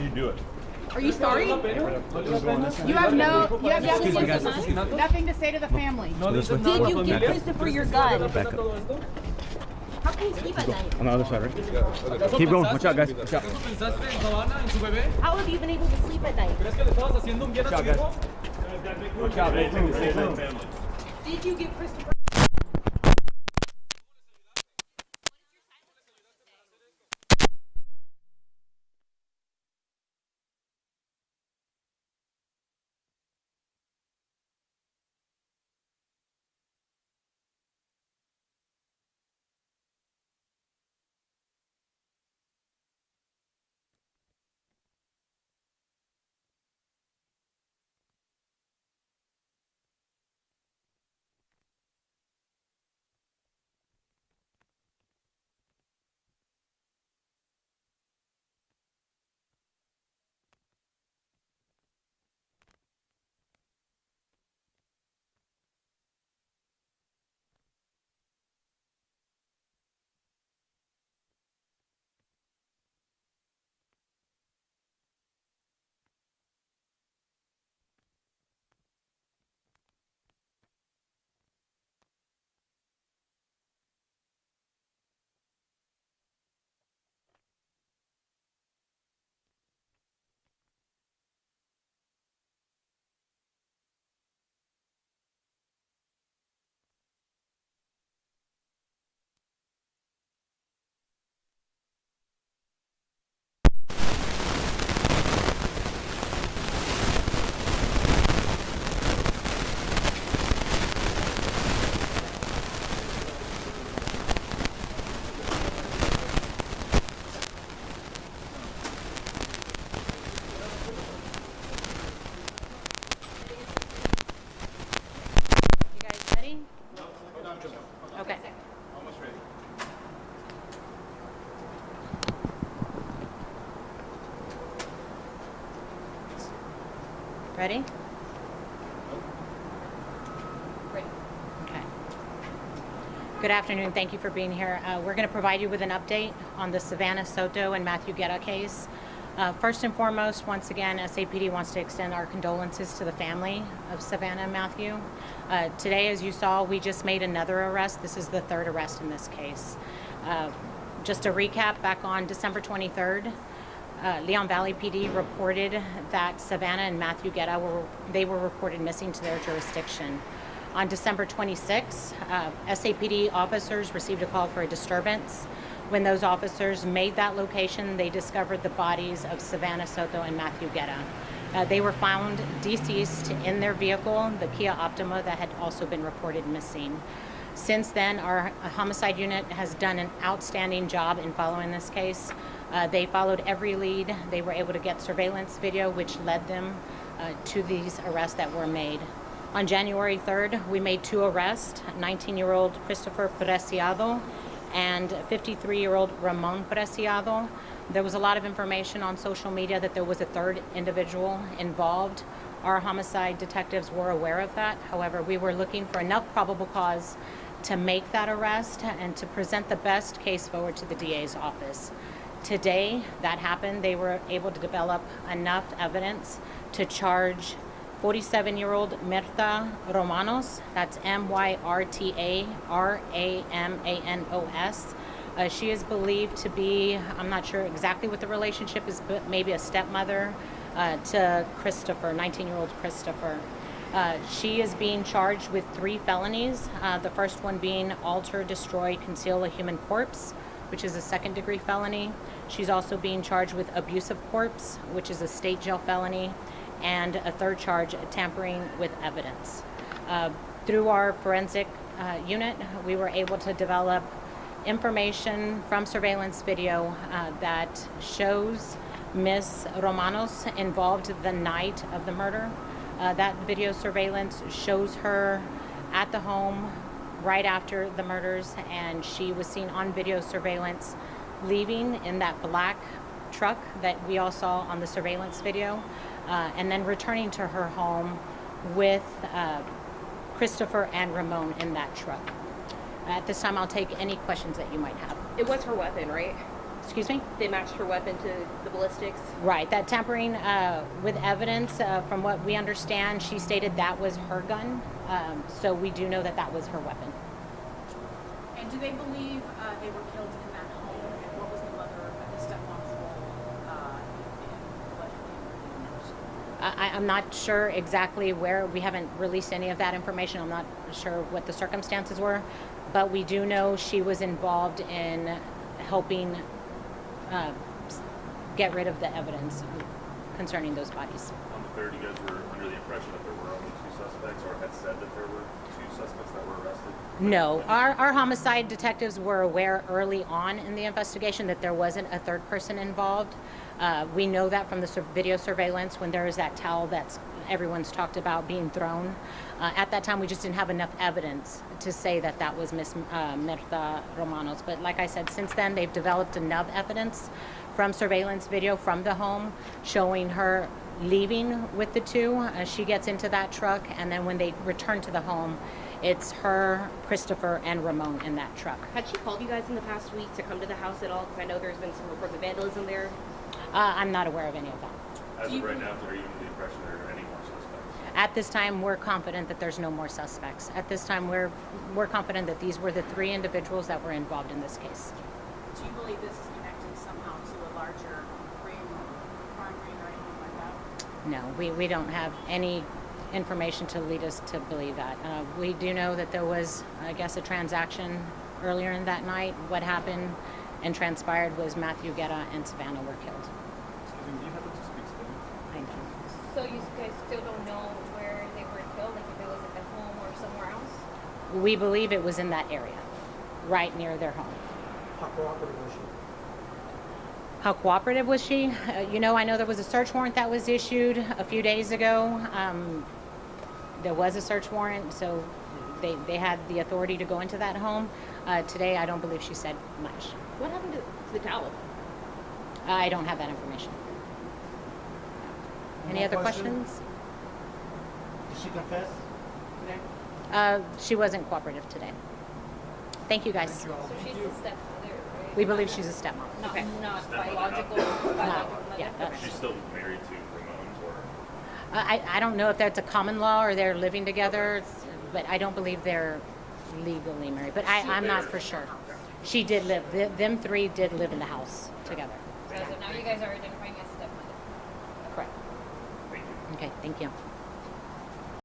did you do it? Are you sorry? You have nothing to say to the family. Did you give Christopher your gun? Back up. How can you sleep at night? On the other side, right? Keep going. Watch out, guys. Watch out. How have you been able to sleep at night? Watch out, guys. Watch out, They take the same to the family. Did you give Christopher? Okay. Almost ready. Ready? Ready. Okay. Good afternoon. Thank you for being here. We're going to provide you with an update on the Savanah Soto and Matthew Guerra case. First and foremost, once again, SAPD wants to extend our condolences to the family of Savanah and Matthew. Today, as you saw, we just made another arrest. This is the third arrest in this case. Just to recap, back on December 23rd, Leon Valley PD reported that Savanah and Matthew Guerra were reported missing to their jurisdiction. On December 26th, SAPD officers received a call for a disturbance. When those officers made that location, they discovered the bodies of Savanah Soto and Matthew Guerra. They were found deceased in their vehicle, the Kia Optima, that had also been reported missing. Since then, our homicide unit has done an outstanding job in following this case. They followed every lead. They were able to get surveillance video, which led them to these arrests that were made. On January 3rd, we made two arrests, 19-year-old Christopher Preciado and 53-year-old Ramon Preciado. There was a lot of information on social media that there was a third individual involved. Our homicide detectives were aware of that. However, we were looking for enough probable cause to make that arrest and to present the best case forward to the DA's office. Today, that happened. They were able to develop enough evidence to charge 47-year-old Mirta Romanos, that's Myrta Ramanos. She is believed to be, I'm not sure exactly what the relationship is, but maybe a stepmother to Christopher, 19-year-old Christopher. She is being charged with 3 felonies, the first one being alter, destroy, conceal a human corpse, which is a second-degree felony. She's also being charged with abuse of corpse, which is a state jail felony, and a third charge, tampering with evidence. Through our forensic unit, we were able to develop information from surveillance video that shows Miss Romanos involved the night of the murder. That video surveillance shows her at the home right after the murders, and she was seen on video surveillance leaving in that black truck that we all saw on the surveillance video, and then returning to her home with Christopher and Ramon in that truck. At this time, I'll take any questions that you might have. It was her weapon, right? Excuse me? They matched her weapon to the ballistics. Right, that tampering with evidence, from what we understand, she stated that was her gun. So we do know that that was her weapon. And do they believe they were killed in that home? And what was the mother and the stepmom's role in allegedly? I'm not sure exactly where. We haven't released any of that information. I'm not sure what the circumstances were. But we do know she was involved in helping get rid of the evidence concerning those bodies. On the 3rd, you guys were under the impression that there were only 2 suspects, or had said that there were 2 suspects that were arrested? No, our homicide detectives were aware early on in the investigation that there wasn't a 3rd person involved. We know that from the video surveillance when there is that towel that's everyone's talked about being thrown. At that time, we just didn't have enough evidence to say that that was Miss Mirta Romanos. But like I said, since then, they've developed enough evidence from surveillance video from the home showing her leaving with the 2. She gets into that truck, and then when they return to the home, it's her, Christopher, and Ramon in that truck. Had she called you guys in the past week to come to the house at all? Because I know there's been some reports of vandalism there. I'm not aware of any of that. As of right now, are you under the impression there are any more suspects? At this time, we're confident that there's no more suspects. At this time, we're confident that these were the 3 individuals that were involved in this case. Do you believe this is connected somehow to a larger crime ring or anything like that? No, we don't have any information to lead us to believe that. We do know that there was, I guess, a transaction earlier in that night. What happened and transpired was Matthew Guerra and Savanah were killed. Excuse me, do you happen to speak Spanish? I don't. So you guys still don't know where they were killed, like if it was at the home or somewhere else? We believe it was in that area, right near their home. How cooperative was she? How cooperative was she? I know there was a search warrant that was issued a few days ago. There was a search warrant, so they had the authority to go into that home. Today, I don't believe she said much. What happened to the towel? I don't have that information. Any other questions? Did she confess? She wasn't cooperative today. Thank you, guys. So she's the stepmother, right? We believe she's a stepmom. Not, Okay. not Stepmother, biological, not- biological Yeah, mother. She's still married to Ramon's, or? I don't know if that's a common law or they're living together, but I don't believe they're legally married. But I'm not for sure. She did live. Them 3 did live in the house together. So now you guys are identifying as stepmother. Correct. Thank you. Okay, thank you.